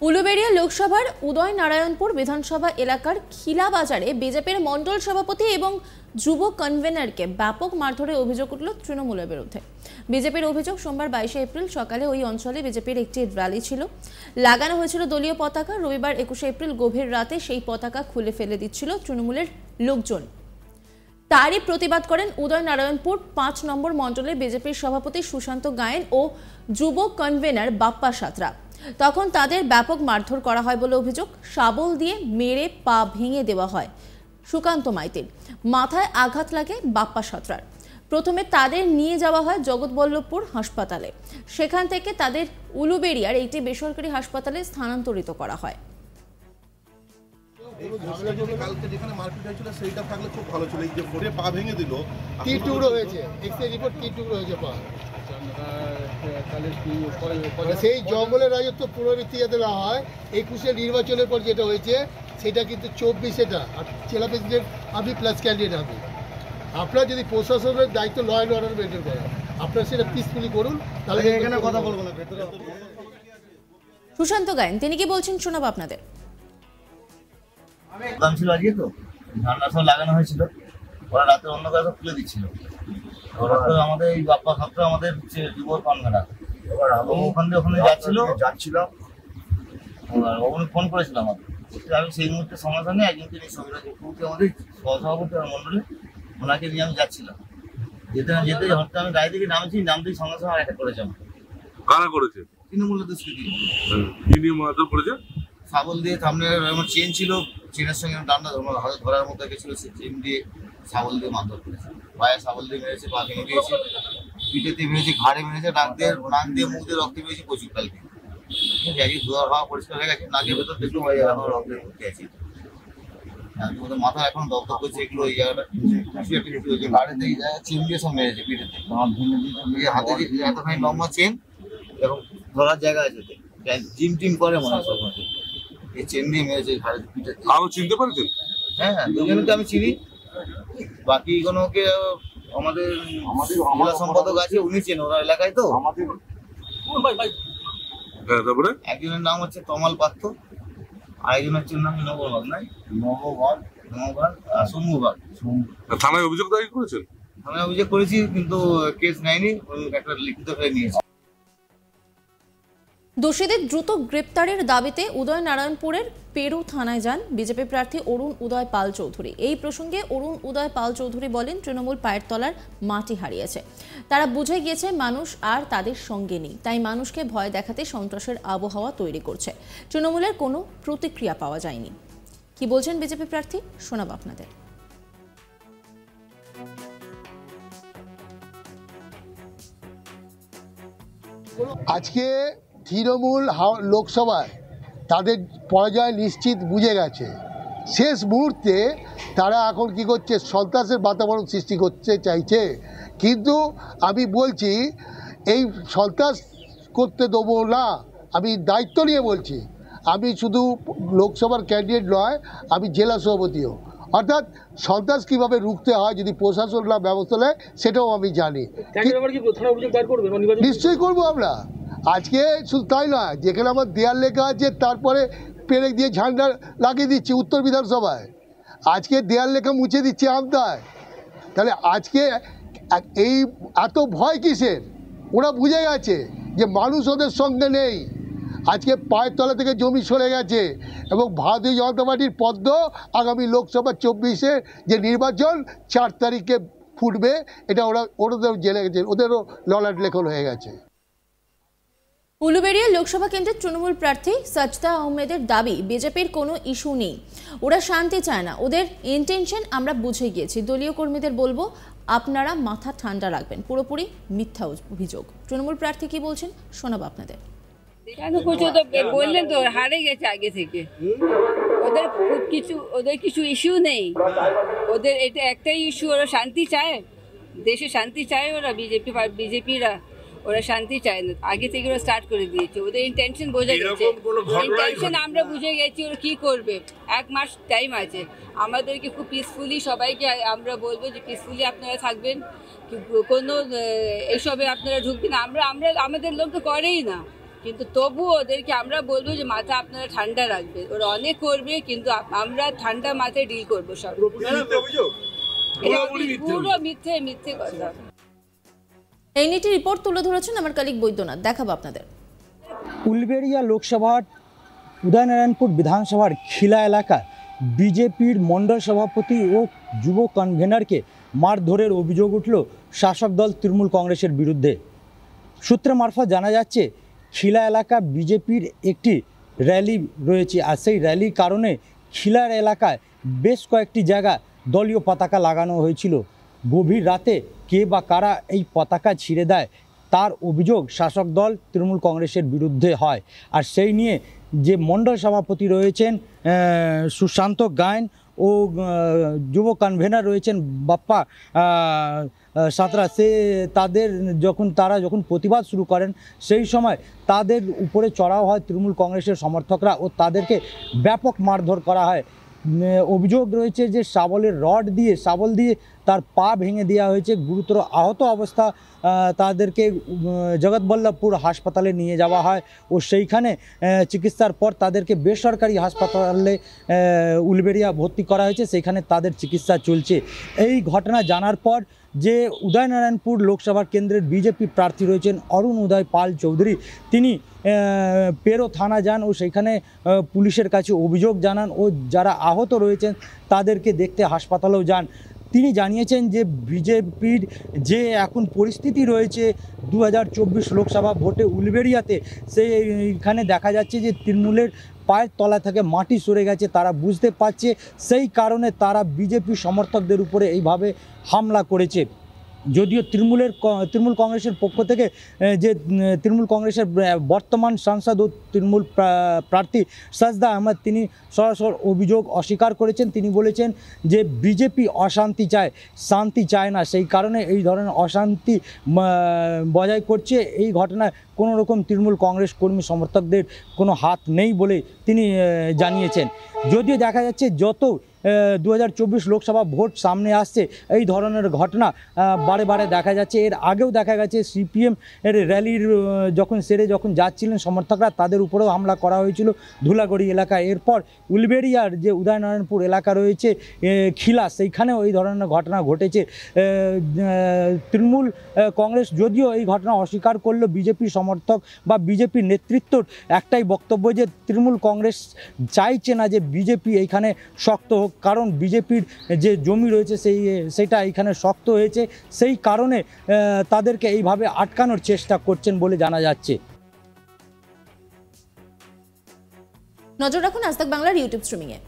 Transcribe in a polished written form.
উলুবেড়িয়া লোকসভার উদয়নারায়ণপুর বিধানসভা এলাকার খিলা বাজারে বিজেপির মণ্ডল সভাপতি এবং যুব কনভেনারকে ব্যাপক মারধরের অভিযোগ উঠল তৃণমূলের বিরুদ্ধে। বিজেপির অভিযোগ, সোমবার 22 এপ্রিল সকালে ওই অঞ্চলে বিজেপির একটি র্যালি ছিল, লাগানো হয়েছিল দলীয় পতাকা। রবিবার 21 এপ্রিল গভীর রাতে সেই পতাকা খুলে ফেলে দিচ্ছিল তৃণমূলের লোকজন। তারই প্রতিবাদ করেন উদয়নারায়ণপুর 5 নম্বর মণ্ডলের বিজেপির সভাপতি সুশান্ত গায়েন ও যুব কনভেনার বাপ্পা সাঁতরা। তখন তাদের ব্যাপক মারধর করা হয় বলে অভিযোগ। শাবল দিয়ে মেরে পা ভেঙে দেওয়া হয় সুকান্ত মাইতির, মাথায় আঘাত লাগে বাপ্পা সাঁতরার। প্রথমে তাদের নিয়ে যাওয়া হয় জগৎবল্লভপুর হাসপাতালে, সেখান থেকে তাদের উলুবেড়িয়ার একটি বেসরকারি হাসপাতালে স্থানান্তরিত করা হয়। কালকে যেখানে মারপিট হয়েছিল সেইটা থাকলে খুব ভালো ছিল। এই যে ভোরে পা ভেঙে দিল, কি টুকরো হয়েছে, এক্সরে রিপোর্ট কি টুকরো হয়েছে পা। সেই জঙ্গলের রাজত্ব পুনরাবৃত্তি যাতে না হয়, 21-এর নির্বাচনের পর যেটা হয়েছে সেটা কিন্তু 24-এটা। আর জেলা প্রেসিডেন্ট আপনি প্লাস ক্যান্ডিডেট আপনি, আপনার যদি প্রশাসনের দায়িত্ব ল অ্যান্ড অর্ডার মেনটেন করা, আপনারা সেটা পিসফুলি করুন, তাহলে এখানে কথা বলবো না। সুশান্ত গায়েন তিনি কি বলছেন শোনাবো আপনাদের। প্রোগ্রাম ছিল আজকে, তো ঝান্ডা সব লাগানো হয়েছিল, ওরা রাতে অন্য কাজও খুলে দিচ্ছিল। ওরা তো আমাদের এই বাপ্পা সাঁতরা আমাদের হচ্ছে যুব কনভেনার, এবার ওখান দিয়ে ওখানে যাচ্ছিলাম, ওখানে ফোন করেছিলাম আমাকে। আমি সেই মুহূর্তে সঙ্গে সঙ্গে একজনকে নিয়ে সবিরাজ চক্রবর্তী আমাদের সহসভাপতি মন্ডলে, ওনাকে নিয়ে আমি যাচ্ছিলাম। যেতে না যেতে হঠাৎ আমি গাড়ি থেকে নামতেই সঙ্গে সঙ্গে অ্যাটাক করেছে আমাকে। কারা করেছে? তৃণমূলের দুষ্কৃতী। কি নিয়ে মারধর করেছে? শাবল দিয়ে, সামনে আমার চেন ছিল, চেনের সঙ্গে ডান্ডা হাতে ধরার মতো গেছিল, সে চেন দিয়ে শাবল দিয়ে মারধর করেছে। পায়ে শাবল দিয়ে মেরেছে, পা ভেঙে দিয়েছে, পিঠেতে মেরেছে, ঘাড়ে মেরেছে, নাক দিয়ে মুখ দিয়ে রক্ত বেরিয়েছে প্রচুর কালকে। ঠিক আছে, আজকে ধোয়া হওয়া পরিষ্কার হয়ে গেছে, নাকের ভেতর দেখলো হয়ে যাবে, আমার রক্তের মধ্যে আছে। মাথা এখন দগ্ধ করছে, এগুলো ওই জায়গাটা ঘাড়ে দিয়ে চেন দিয়ে সব মেরেছে, পিঠেতে হাতে এতখানি লম্বা চেন এবং ধরার জায়গা আছে, জিম টিম করে মনে হয় সব মধ্যে। এই চেন দিয়ে মেরেছে ঘাড়ে, পিঠে। আরো চিনতে পারছেন? হ্যাঁ, দুজনকে আমি চিনি, বাকি কোনোকে আমাদের জেলা সম্পাদক আছে, উনি চেন ওরা এলাকায়। তো আমাদের তারপরে একজনের নাম হচ্ছে তমাল পাত্র, আরেকজন হচ্ছে নাম নবভাগ সমুভাগ। থানায় অভিযোগ দায়ের করেছেন? আমি অভিযোগ করেছি, কিন্তু কেস নেয়নি, একটা লিখিত করে নিয়েছি। দোষীদের দ্রুত গ্রেপ্তারের দাবিতে উদয়নারায়ণপুরের পেরু থানায় যান বিজেপি প্রার্থী অরুণ উদয় পাল চৌধুরী। এই প্রসঙ্গে অরুণ উদয় পাল চৌধুরী বলেন, তৃণমূল পায়ের তলার মাটি হারিয়েছে, তারা বুঝে গিয়েছে মানুষ আর তাদের সঙ্গে নেই, তাই মানুষকে ভয় দেখাতে সন্ত্রাসের আবহাওয়া তৈরি করছে। তৃণমূলের কোনো প্রতিক্রিয়া পাওয়া যায়নি। কি বলছেন বিজেপি প্রার্থী শোনাব আপনাদের। আজকে তৃণমূল লোকসভায় তাদের পরাজয় নিশ্চিত বুঝে গেছে। শেষ মুহূর্তে তারা এখন কি করছে, সন্ত্রাসের বাতাবরণ সৃষ্টি করতে চাইছে। কিন্তু আমি বলছি, এই সন্ত্রাস করতে দেবো না, আমি দায়িত্ব নিয়ে বলছি। আমি শুধু লোকসভার ক্যান্ডিডেট নয়, আমি জেলা সভাপতিও। অর্থাৎ সন্ত্রাস কীভাবে রুখতে হয় যদি প্রশাসন না ব্যবস্থা নেয়, সেটাও আমি জানি। নিশ্চয়ই করবো আমরা। আজকে শুধু তাই নয়, যেখানে আমার দেয়াল লেখা আছে তারপরে পেরেক দিয়ে ঝান্ডা লাগিয়ে দিচ্ছি উত্তর বিধানসভায়, আজকে দেয়াল লেখা মুছে দিচ্ছি আমতায়। তাহলে আজকে এই এত ভয় কিসের? ওরা বুঝে গেছে যে মানুষ ওদের সঙ্গে নেই। আজকে পায়ের তলা থেকে জমি সরে গেছে এবং ভারতীয় জনতা পার্টির পদ্ম আগামী লোকসভা 24-এ যে নির্বাচন 4 তারিখে ফুটবে, এটা ওদের জেনে গেছে, ওদেরও ললাট লেখন হয়ে গেছে। উলুবেড়িয়া লোকসভা কেন্দ্রের তৃণমূল প্রার্থী সাজদা আহমেদের দাবি, বিজেপির কোনো ইস্যু নেই, ওরা শান্তি চায় না, ওদের ইন্টেনশন আমরা বুঝে গিয়েছি। দলীয় কর্মীদের বলবো, আপনারা মাথা ঠান্ডা রাখবেন, পুরোপুরি মিথ্যা অভিযোগ। তৃণমূল প্রার্থী কি বলছেন শোনাবো আপনাদের। বললেন তো হারে গেছে আগে থেকে, ওদের কিছু ইস্যু নেই, ওদের এটা একটাই ইস্যু, ওরা শান্তি চায়, দেশে শান্তি চায়। ওরা বিজেপিরা ওরা শান্তি চায় না, আগে থেকে ওরা স্টার্ট করে দিয়েছে। ওদের ইন্টেনশন বোঝা গেছে, ইন্টেনশন আমরা বুঝে গেছি। ওরা কি করবে, 1 মাস টাইম আছে। আমাদেরকে খুব পিসফুলি সবাইকে আমরা বলবো যে পিসফুলি আপনারা থাকবেন, কোনো এইসবে আপনারা ঢুকবেন। আমরা আমাদের লোক তো করেই না, কিন্তু তবু ওদেরকে আমরা বলবো যে মাথা আপনারা ঠান্ডা রাখবে, ওরা অনেক করবে কিন্তু আমরা ঠান্ডা মাথায় ডিল করবো সব। পুরো মিথ্যে মিথ্যে কথা। এই নিয়ে রিপোর্ট তুলে ধরেছেন আমার কলিগ বৈদ্যনাথ, দেখাবো আপনাদের। উলবেড়িয়া লোকসভার উদয়নারায়ণপুর বিধানসভার খিলা এলাকায় বিজেপির মণ্ডল সভাপতি ও যুব কনভেনারকে মারধরের অভিযোগ উঠল শাসক দল তৃণমূল কংগ্রেসের বিরুদ্ধে। সূত্র মারফত জানা যাচ্ছে খিলা এলাকা বিজেপির একটি র্যালি রয়েছে, আর সেই র্যালির কারণে খিলার এলাকায় বেশ কয়েকটি জায়গায় দলীয় পতাকা লাগানো হয়েছিল। গভীর রাতে কে বা কারা এই পতাকা ছিঁড়ে দেয় তার অভিযোগ শাসক দল তৃণমূল কংগ্রেসের বিরুদ্ধে হয়। আর সেই নিয়ে যে মণ্ডল সভাপতি রয়েছেন সুশান্ত গায়েন ও যুব কনভেনার রয়েছেন বাপ্পা সাঁতরা, তারা যখন প্রতিবাদ শুরু করেন সেই সময় তাদের উপরে চড়াও হয় তৃণমূল কংগ্রেসের সমর্থকরা ও তাদেরকে ব্যাপক মারধর করা হয়। অভিযোগ রয়েছে যে শাবল দিয়ে তার পা ভেঙে দেওয়া হয়েছে। গুরুতর আহত অবস্থা তাদেরকে জগৎবল্লভপুর হাসপাতালে নিয়ে যাওয়া হয় ও সেইখানে চিকিৎসার পর তাদেরকে বেসরকারি হাসপাতালে উলবেড়িয়া ভর্তি করা হয়েছে, সেখানে তাদের চিকিৎসা চলছে। এই ঘটনা জানার পর যে উদয়নারায়ণপুর লোকসভা কেন্দ্রের বিজেপি প্রার্থী রয়েছেন অরুণ উদয় পাল চৌধুরী, তিনি পেরো থানা যান ও সেইখানে পুলিশের কাছে অভিযোগ জানান ও যারা আহত রয়েছেন তাদেরকে দেখতে হাসপাতালেও যান। তিনি জানিয়েছেন যে বিজেপির যে এখন পরিস্থিতি রয়েছে 2024 লোকসভা ভোটে উলবেড়িয়াতে, সেইখানে দেখা যাচ্ছে যে তৃণমূলের পায়ের তলা থেকে মাটি সরে গেছে, তারা বুঝতে পারছে, সেই কারণে তারা বিজেপি সমর্থকদের উপরে এইভাবে হামলা করেছে। যদিও তৃণমূল কংগ্রেসের পক্ষ থেকে যে তৃণমূল কংগ্রেসের বর্তমান সাংসদ ও তৃণমূল প্রার্থী সাজদা আহমেদ, তিনি সরাসরি অভিযোগ অস্বীকার করেছেন। তিনি বলেছেন যে বিজেপি অশান্তি চায়, শান্তি চায় না, সেই কারণে এই ধরনের অশান্তি বজায় করছে। এই ঘটনায় কোনো রকম তৃণমূল কংগ্রেস কর্মী সমর্থকদের কোনো হাত নেই বলে তিনি জানিয়েছেন। যদিও দেখা যাচ্ছে যত 2024 লোকসভা ভোট সামনে আসছে এই ধরনের ঘটনা বারে বারে দেখা যাচ্ছে। এর আগেও দেখা গেছে সিপিএম এর র্যালির যখন যাচ্ছিলেন সমর্থকরা, তাদের উপরেও হামলা করা হয়েছিল ধুলাগড়ি এলাকায়। এরপর উলবেড়িয়ার যে উদয়নারায়ণপুর এলাকা রয়েছে খিলা, সেইখানেও এই ধরনের ঘটনা ঘটেছে। তৃণমূল কংগ্রেস যদিও এই ঘটনা অস্বীকার করলো, বিজেপি সমর্থক বা বিজেপির নেতৃত্বর একটাই বক্তব্য যে তৃণমূল কংগ্রেস চাইছে না যে বিজেপি এইখানে শক্ত হোক, কারণ বিজেপির যে জমি রয়েছে সেটা এইখানে শক্ত হয়েছে, সেই কারণে তাদেরকে এইভাবে আটকানোর চেষ্টা করছেন বলে জানা যাচ্ছে। নজর রাখুন আজ তাক বাংলার ইউটিউব স্ট্রিমিংয়ে।